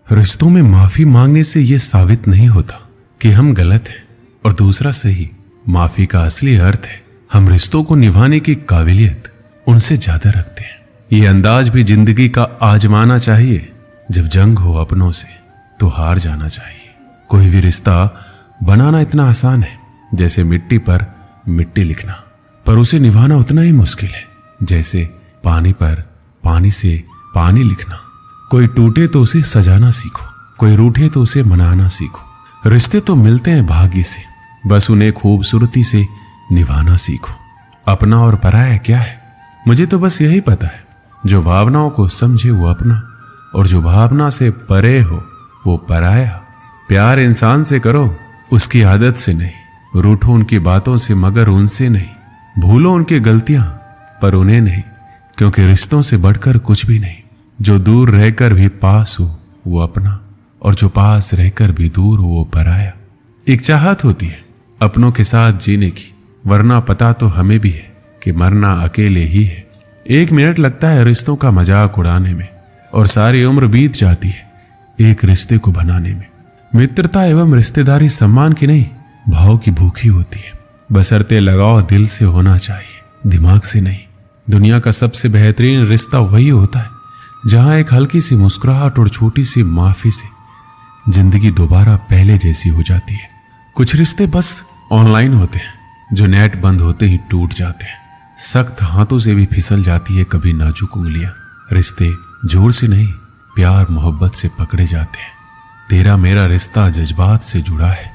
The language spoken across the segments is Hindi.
रिश्तों में माफी मांगने से यह साबित नहीं होता कि हम गलत हैं और दूसरा सही। माफी का असली अर्थ है हम रिश्तों को निभाने की काबिलियत उनसे ज्यादा रखते हैं। ये अंदाज भी जिंदगी का आजमाना चाहिए। जब जंग हो अपनों से तो हार जाना चाहिए। कोई भी रिश्ता बनाना इतना आसान है जैसे मिट्टी पर मिट्टी लिखना, पर उसे निभाना उतना ही मुश्किल है जैसे पानी पर पानी से पानी लिखना। कोई टूटे तो उसे सजाना सीखो, कोई रूठे तो उसे मनाना सीखो। रिश्ते तो मिलते हैं भाग्य से, बस उन्हें खूबसूरती से निभाना सीखो। अपना और पराया क्या है? मुझे तो बस यही पता है, जो भावनाओं को समझे वो अपना, और जो भावना से परे हो वो पराया। प्यार इंसान से करो, उसकी आदत से नहीं। रूठो उनकी बातों से मगर उनसे नहीं। भूलो उनकी गलतियां पर उन्हें नहीं, क्योंकि रिश्तों से बढ़कर कुछ भी नहीं। जो दूर रहकर भी पास हो वो अपना, और जो पास रहकर भी दूर हो वो पराया। एक चाहत होती है अपनों के साथ जीने की, वरना पता तो हमें भी है कि मरना अकेले ही है। 1 मिनट लगता है रिश्तों का मजाक उड़ाने में, और सारी उम्र बीत जाती है एक रिश्ते को बनाने में। मित्रता एवं रिश्तेदारी सम्मान की नहीं, भाव की भूखी होती है। बशर्ते लगाव दिल से होना चाहिए, दिमाग से नहीं। दुनिया का सबसे बेहतरीन रिश्ता वही होता है जहां एक हल्की सी मुस्कुराहट और छोटी सी माफी से जिंदगी दोबारा पहले जैसी हो जाती है। कुछ रिश्ते बस ऑनलाइन होते हैं, जो नेट बंद होते ही टूट जाते हैं। सख्त हाथों से भी फिसल जाती है कभी नाजुक उंगलियां। रिश्ते जोर से नहीं, प्यार मोहब्बत से पकड़े जाते हैं। तेरा मेरा रिश्ता जज्बात से जुड़ा है,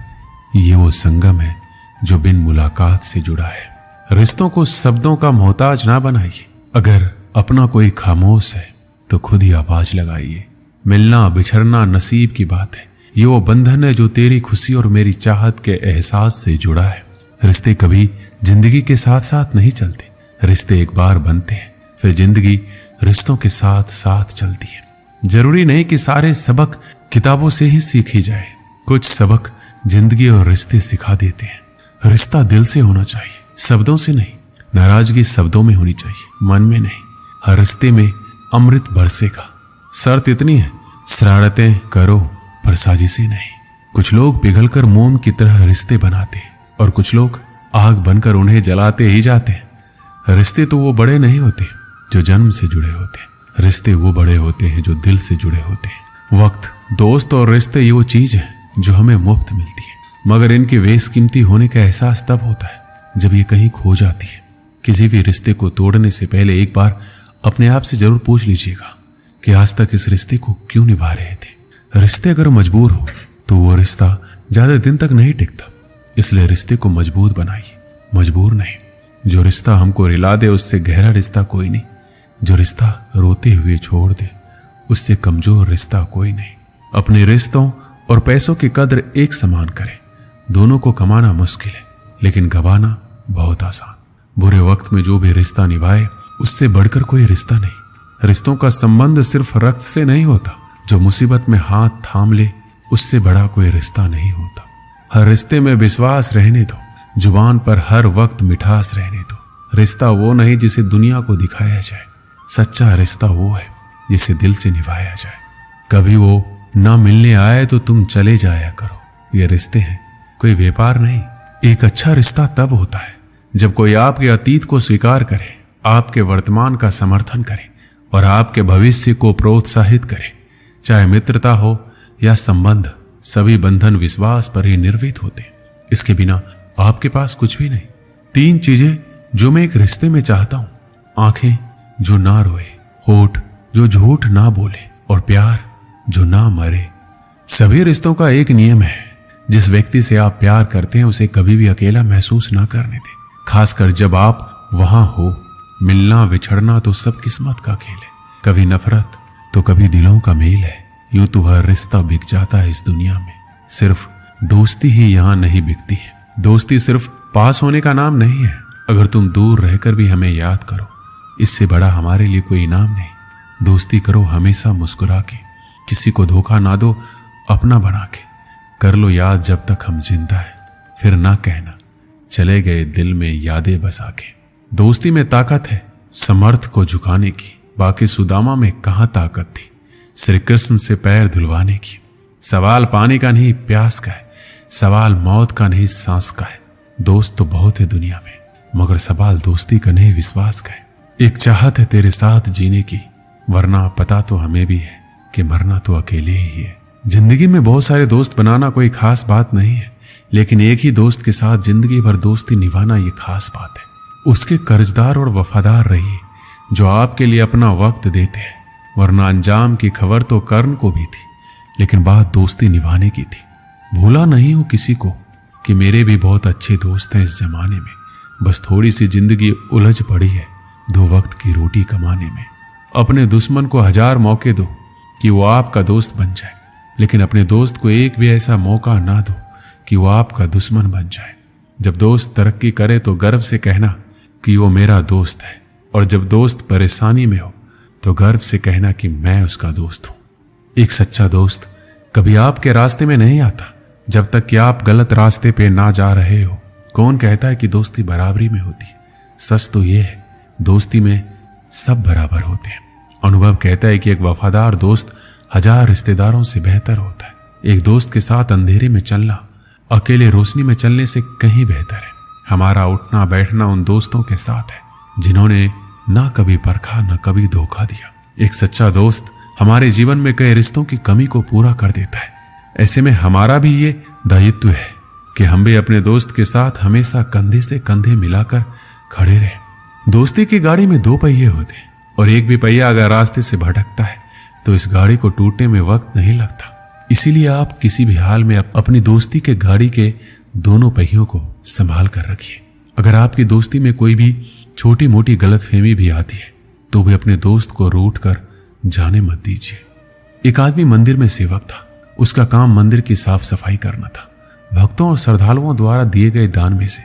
ये वो संगम है जो बिन मुलाकात से जुड़ा है। रिश्तों को शब्दों का मोहताज ना बनाइए। अगर अपना कोई खामोश है तो खुद ही आवाज लगाइए। मिलना बिछड़ना नसीब की बात है, ये वो बंधन है जो तेरी खुशी और मेरी चाहत के एहसास से जुड़ा है। रिश्ते कभी जिंदगी के साथ साथ नहीं चलते, रिश्ते एक बार बनते हैं फिर जिंदगी रिश्तों के साथ साथ चलती है। जरूरी नहीं कि सारे सबक किताबों से ही सीखे जाए, कुछ सबक जिंदगी और रिश्ते सिखा देते हैं। रिश्ता दिल से होना चाहिए, शब्दों से नहीं। नाराजगी शब्दों में होनी चाहिए, मन में नहीं। हर रिश्ते में अमृत बरसेगा, शर्त इतनी है शरारतें करो पर साजिशें नहीं। कुछ लोग पिघलकर मोम की तरह रिश्ते बनाते हैं और कुछ लोग आग बनकर उन्हें जलाते ही जाते हैं। रिश्ते तो वो बड़े नहीं होते जो जन्म से जुड़े होते हैं, रिश्ते वो बड़े होते हैं जो दिल से जुड़े होते हैं। वक्त, दोस्त और रिश्ते ये वो चीज है जो हमें मुफ्त मिलती है, मगर इनके बेशकीमती होने का एहसास तब होता है जब ये कहीं खो जाती है। किसी भी रिश्ते को तोड़ने से पहले एक बार अपने आप से जरूर पूछ लीजिएगा कि आज तक इस रिश्ते को क्यों निभा रहे थे। रिश्ते अगर मजबूर हो तो वो रिश्ता ज्यादा दिन तक नहीं टिकता, इसलिए रिश्ते को मजबूत बनाइए, मजबूर नहीं। जो रिश्ता हमको रिला दे उससे गहरा रिश्ता कोई नहीं। जो रिश्ता रोते हुए छोड़ दे उससे कमजोर रिश्ता कोई नहीं। अपने रिश्तों और पैसों की कद्र एक समान करें। दोनों को कमाना मुश्किल है लेकिन गंवाना बहुत आसान। बुरे वक्त में जो भी रिश्ता निभाए उससे बढ़कर कोई रिश्ता नहीं। रिश्तों का संबंध सिर्फ रक्त से नहीं होता, जो मुसीबत में हाथ थाम ले उससे बड़ा कोई रिश्ता नहीं होता। हर रिश्ते में विश्वास रहने दो, जुबान पर हर वक्त मिठास रहने दो। रिश्ता वो नहीं जिसे दुनिया को दिखाया जाए, सच्चा रिश्ता वो है जिसे दिल से निभाया जाए। कभी वो ना मिलने आए तो तुम चले जाया करो। ये रिश्ते हैं, कोई व्यापार नहीं। एक अच्छा रिश्ता तब होता है जब कोई आपके अतीत को स्वीकार करे, आपके वर्तमान का समर्थन करे और आपके भविष्य को प्रोत्साहित करे। चाहे मित्रता हो या संबंध, सभी बंधन विश्वास पर ही निर्मित होते। इसके बिना आपके पास कुछ भी नहीं। 3 चीजें जो मैं एक रिश्ते में चाहता हूं: आंखें जो ना रोए, होठ जो झूठ ना बोले और प्यार जो ना मरे। सभी रिश्तों का एक नियम है, जिस व्यक्ति से आप प्यार करते हैं उसे कभी भी अकेला महसूस ना करने दें, खासकर जब आप वहां हो। मिलना बिछड़ना तो सब किस्मत का खेल है, कभी नफरत तो कभी दिलों का मेल है। यूं तो हर रिश्ता बिक जाता है इस दुनिया में, सिर्फ दोस्ती ही यहां नहीं बिकती है। दोस्ती सिर्फ पास होने का नाम नहीं है। अगर तुम दूर रहकर भी हमें याद करो, इससे बड़ा हमारे लिए कोई इनाम नहीं। दोस्ती करो हमेशा मुस्कुरा के, किसी को धोखा ना दो अपना बना के। कर लो याद जब तक हम जिंदा हैं, फिर ना कहना चले गए दिल में यादें बसा के। दोस्ती में ताकत है समर्थ को झुकाने की, बाकी सुदामा में कहां ताकत थी श्री कृष्ण से पैर धुलवाने की। सवाल पानी का नहीं, प्यास का है। सवाल मौत का नहीं, सांस का है। दोस्त तो बहुत है दुनिया में, मगर सवाल दोस्ती का नहीं, विश्वास का है। एक चाहत है तेरे साथ जीने की, वरना पता तो हमें भी है कि मरना तो अकेले ही है। जिंदगी में बहुत सारे दोस्त बनाना कोई खास बात नहीं है, लेकिन एक ही दोस्त के साथ जिंदगी भर दोस्ती निभाना ये खास बात है। उसके कर्जदार और वफादार रहिए जो आपके लिए अपना वक्त देते हैं, वरना अंजाम की खबर तो कर्ण को भी थी, लेकिन बात दोस्ती निभाने की थी। भूला नहीं हूं किसी को कि मेरे भी बहुत अच्छे दोस्त हैं इस जमाने में, बस थोड़ी सी जिंदगी उलझ पड़ी है 2 वक्त की रोटी कमाने में। अपने दुश्मन को 1000 मौके दो कि वो आपका दोस्त बन जाए, लेकिन अपने दोस्त को एक भी ऐसा मौका ना दो कि वो आपका दुश्मन बन जाए। जब दोस्त तरक्की करे तो गर्व से कहना कि वो मेरा दोस्त है, और जब दोस्त परेशानी में हो तो गर्व से कहना कि मैं उसका दोस्त हूं। एक सच्चा दोस्त कभी आपके रास्ते में नहीं आता जब तक कि आप गलत रास्ते पे ना जा रहे हो। कौन कहता है कि दोस्ती बराबरी में होती है? सच तो यह है, दोस्ती में सब बराबर होते हैं। अनुभव कहता है कि एक वफादार दोस्त 1000 रिश्तेदारों से बेहतर होता है। एक दोस्त के साथ अंधेरे में चलना अकेले रोशनी में चलने से कहीं बेहतर है। हमारा उठना बैठना उन दोस्तों के साथ है जिन्होंने ना कभी परखा ना कभी धोखा दिया। एक सच्चा दोस्त हमारे जीवन में कई रिश्तों की कमी को पूरा कर देता है। ऐसे में हमारा भी ये दायित्व है कि हम भी अपने दोस्त के साथ हमेशा कंधे से कंधे मिलाकर खड़े रहें। दोस्ती की गाड़ी में 2 पहिए होते हैं, और एक भी पहिया अगर रास्ते से भटकता है तो इस गाड़ी को टूटने में वक्त नहीं लगता। इसीलिए आप किसी भी हाल में अपनी दोस्ती के गाड़ी के दोनों पहियों को संभाल कर रखिए। अगर आपकी दोस्ती में कोई भी छोटी मोटी गलतफहमी भी आती है तो भी अपने दोस्त को रूठ कर जाने मत दीजिए। एक आदमी मंदिर में सेवक था। उसका काम मंदिर की साफ सफाई करना था। भक्तों और श्रद्धालुओं द्वारा दिए गए दान में से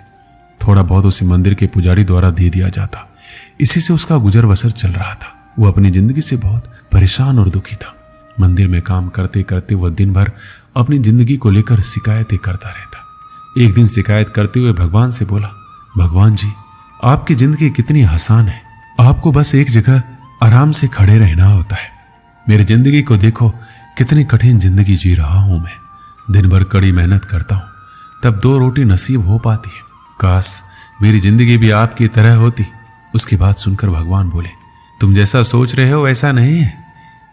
थोड़ा बहुत उसे मंदिर के पुजारी द्वारा दे दिया जाता। इसी से उसका गुजर बसर चल रहा था। वो अपनी जिंदगी से बहुत परेशान और दुखी था। मंदिर में काम करते करते वह दिन भर अपनी जिंदगी को लेकर शिकायतें करता रहता। एक दिन शिकायत करते हुए भगवान से बोला, भगवान जी, आपकी जिंदगी कितनी आसान है, आपको बस एक जगह आराम से खड़े रहना होता है। मेरी जिंदगी को देखो, कितनी कठिन जिंदगी जी रहा हूं मैं। दिन भर कड़ी मेहनत करता हूं तब 2 रोटी नसीब हो पाती है। काश मेरी जिंदगी भी आपकी तरह होती। उसकी बात सुनकर भगवान बोले, तुम जैसा सोच रहे हो वैसा नहीं है।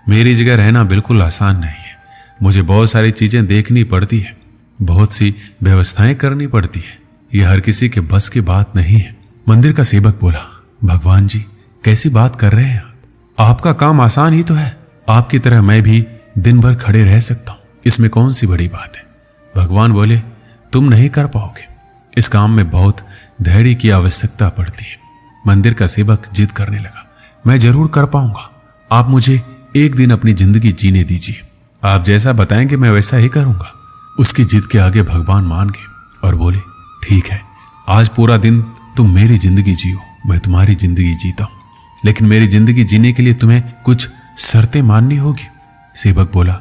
मेरी जगह रहना बिल्कुल आसान नहीं है। मुझे बहुत सारी चीजें देखनी पड़ती है, बहुत सी व्यवस्थाएं करनी पड़ती है। यह हर किसी के बस की बात नहीं है। मंदिर का सेवक बोला, भगवान जी, कैसी बात कर रहे हैं आप? आपका काम आसान ही तो है। आपकी तरह मैं भी दिन भर खड़े रह सकता हूं, इसमें कौन सी बड़ी बात है? भगवान बोले, तुम नहीं कर पाओगे। इस काम में बहुत धैर्य की आवश्यकता पड़ती है। मंदिर का सेवक जिद करने लगा, मैं जरूर कर पाऊंगा। आप मुझे एक दिन अपनी जिंदगी जीने दीजिए। आप जैसा बताएंगे मैं वैसा ही करूंगा। उसकी जिद के आगे भगवान मान गए और बोले, ठीक है, आज पूरा दिन तुम मेरी जिंदगी जियो, मैं तुम्हारी जिंदगी जीता हूं, लेकिन मेरी जिंदगी जीने के लिए तुम्हें कुछ शर्तें माननी होगी। सेवक बोला,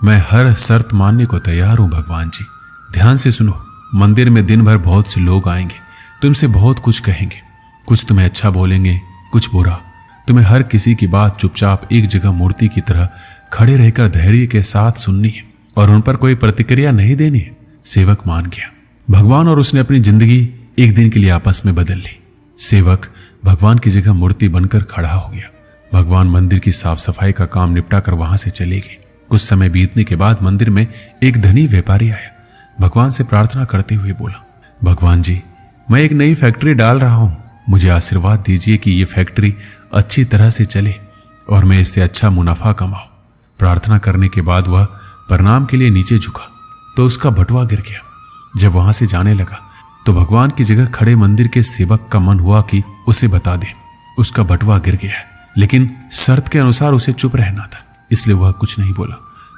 मैं हर शर्त मानने को तैयार हूं भगवान जी। ध्यान से सुनो, मंदिर में दिन भर बहुत से लोग आएंगे, तुमसे बहुत कुछ कहेंगे। कुछ तुम्हें अच्छा बोलेंगे, कुछ बुरा। तुम्हें हर किसी की बात चुपचाप एक जगह मूर्ति की तरह खड़े रहकर धैर्य के साथ सुननी है और उन पर कोई प्रतिक्रिया नहीं देनी है। सेवक मान गया। भगवान और उसने अपनी जिंदगी एक दिन के लिए आपस में बदल ली। सेवक भगवान की जगह मूर्ति बनकर खड़ा हो गया। भगवान मंदिर की साफ सफाई का काम निपटा कर वहां से चले गए। कुछ समय बीतने के बाद मंदिर में एक धनी व्यापारी आया। भगवान से प्रार्थना करते हुए बोला, भगवान जी, मैं एक नई फैक्ट्री डाल रहा हूं, मुझे आशीर्वाद दीजिए कि ये फैक्ट्री अच्छी तरह से चले और मैं इससे अच्छा मुनाफा कमाऊं। प्रार्थना करने के बाद वह प्रणाम के लिए नीचे झुका तो उसका बटुआ गिर गया। जब वहां से जाने लगा तो भगवान की जगह खड़े मंदिर के सेवक का मन हुआ कि उसे बता दे उसका बटुआ गिर गया है, लेकिन शर्त के अनुसार उसे चुप रहना था, इसलिए वह कुछ नहीं बोला,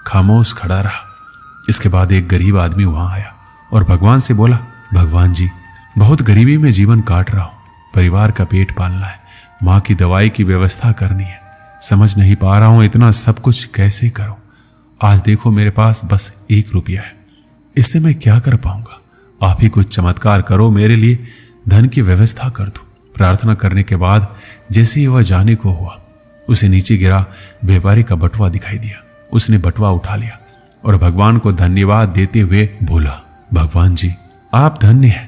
खामोश खड़ा रहा। इसके बाद एक गरीब आदमी वहां आया और भगवान से बोला, भगवान जी, बहुत गरीबी में जीवन काट रहा हूं, परिवार का पेट पालना है, माँ की दवाई की व्यवस्था करनी है, समझ नहीं पा रहा हूं इतना सब कुछ कैसे करूं। आज देखो मेरे पास बस 1 रुपया है, इससे मैं क्या कर पाऊंगा? आप ही कुछ चमत्कार करो, मेरे लिए धन की व्यवस्था कर दो। प्रार्थना करने के बाद जैसे ही वह जाने को हुआ उसे नीचे गिरा व्यापारी का बटुआ दिखाई दिया। उसने बटुआ उठा लिया और भगवान को धन्यवाद देते हुए बोला, भगवान जी आप धन्य हैं,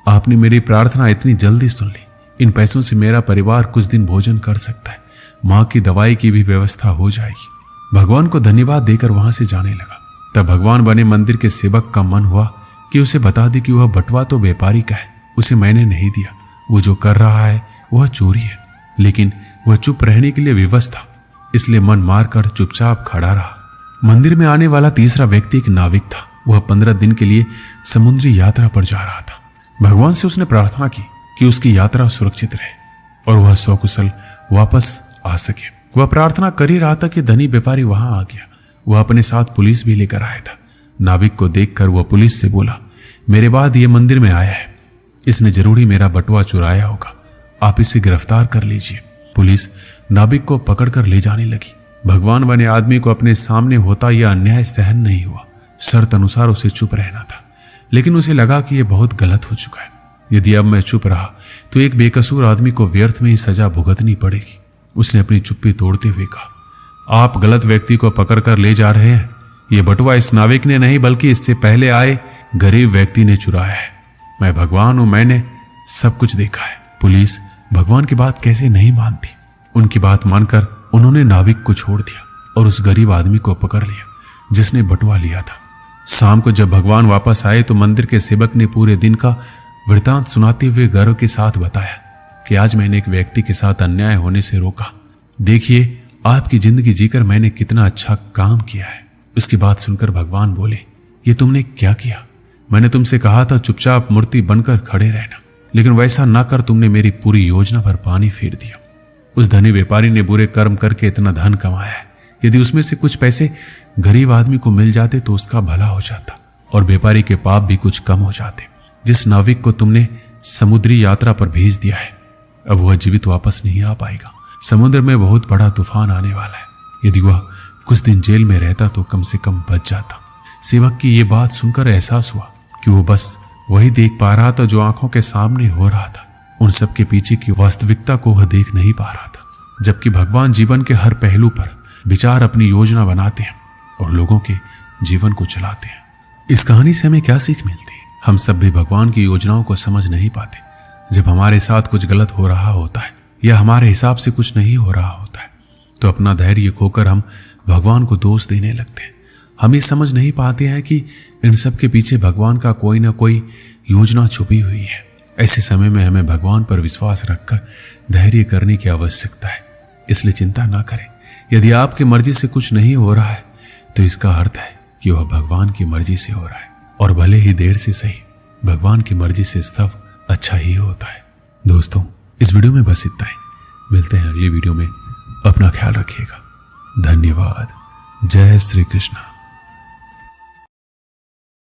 आपने मेरी प्रार्थना इतनी जल्दी सुन ली। इन पैसों से मेरा परिवार कुछ दिन भोजन कर सकता है, माँ की दवाई की भी व्यवस्था हो जाएगी। भगवान को धन्यवाद देकर वहां से जाने लगा। तब भगवान बने मंदिर के सेवक का मन हुआ कि उसे बता दे कि वह बटुआ तो व्यापारी का है, उसे मैंने नहीं दिया, वो जो कर रहा है वह चोरी है। लेकिन वह चुप रहने के लिए विवश था, इसलिए मन मारकर चुपचाप खड़ा रहा। मंदिर में आने वाला तीसरा व्यक्ति एक नाविक था। वह 15 दिन के लिए समुद्री यात्रा पर जा रहा था। भगवान से उसने प्रार्थना की कि उसकी यात्रा सुरक्षित रहे और वह सकुशल वापस आ सके। वह प्रार्थना कर ही रहा था कि धनी व्यापारी वहां आ गया। वह अपने साथ पुलिस भी लेकर आया था। नाविक को देखकर वह पुलिस से बोला, मेरे बाद यह मंदिर में आया है, इसने जरूर ही मेरा बटुआ चुराया होगा, आप इसे गिरफ्तार कर लीजिए। पुलिस नाविक को पकड़कर ले जाने लगी। भगवान बने आदमी को अपने सामने होता यह अन्याय सहन नहीं हुआ। शर्त अनुसार उसे चुप रहना था, लेकिन उसे लगा कि यह बहुत गलत हो चुका है। यदि अब मैं चुप रहा तो एक बेकसूर आदमी को व्यर्थ में ही सजा भुगतनी पड़ेगी। उसने अपनी चुप्पी तोड़ते हुए कहा, आप गलत व्यक्ति को पकड़कर ले जा रहे हैं। यह बटुआ इस नाविक ने नहीं बल्कि इससे पहले आए गरीब व्यक्ति ने चुराया है। मैं भगवान हूं, मैंने सब कुछ देखा है। पुलिस भगवान की बात कैसे नहीं मानती। उनकी बात मानकर उन्होंने नाविक को छोड़ दिया और उस गरीब आदमी को पकड़ लिया जिसने बटुआ लिया था। शाम को जब भगवान वापस आए तो मंदिर के सेवक ने पूरे दिन का वृतांत सुनाते हुए गर्व के साथ बताया कि आज मैंने एक व्यक्ति के साथ अन्याय होने से रोका। देखिए आपकी जिंदगी जीकर मैंने कितना अच्छा काम किया है। उसकी बात सुनकर भगवान बोले, ये तुमने क्या किया? मैंने तुमसे कहा था चुपचाप मूर्ति बनकर खड़े रहना, लेकिन वैसा ना कर तुमने मेरी पूरी योजना पर पानी फेर दिया। उस धनी व्यापारी ने बुरे कर्म करके इतना धन कमाया है, यदि उसमें से कुछ पैसे गरीब आदमी को मिल जाते तो उसका भला हो जाता और व्यापारी के पाप भी कुछ कम हो जाते। जिस नाविक को तुमने समुद्री यात्रा पर भेज दिया है, अब वह जीवित वापस नहीं आ पाएगा। समुद्र में बहुत बड़ा तूफान आने वाला है। यदि वह कुछ दिन जेल में रहता तो कम से कम बच जाता। सेवक की यह बात सुनकर एहसास हुआ कि वो बस वही देख पा रहा था जो आंखों के सामने हो रहा था। उन सब के पीछे की वास्तविकता को वह देख नहीं पा रहा था। जबकि भगवान जीवन के हर पहलू पर विचार अपनी योजना बनाते हैं और लोगों के जीवन को चलाते हैं। इस कहानी से हमें क्या सीख मिलती है? हम सब भी भगवान की योजनाओं को समझ नहीं पाते। जब हमारे साथ कुछ गलत हो रहा होता है या हमारे हिसाब से कुछ नहीं हो रहा होता है तो अपना धैर्य खोकर हम भगवान को दोष देने लगते हैं। हम ये समझ नहीं पाते हैं कि इन सब के पीछे भगवान का कोई ना कोई योजना छुपी हुई है। ऐसे समय में हमें भगवान पर विश्वास रखकर धैर्य करने की आवश्यकता है। इसलिए चिंता ना करें। यदि आपकी मर्जी से कुछ नहीं हो रहा है तो इसका अर्थ है कि वह भगवान की मर्जी से हो रहा है, और भले ही देर से सही, भगवान की मर्जी से सब अच्छा ही होता है। दोस्तों, इस वीडियो में बस इतना ही। मिलते हैं अगली वीडियो में। अपना ख्याल रखिएगा। धन्यवाद। जय श्री कृष्ण।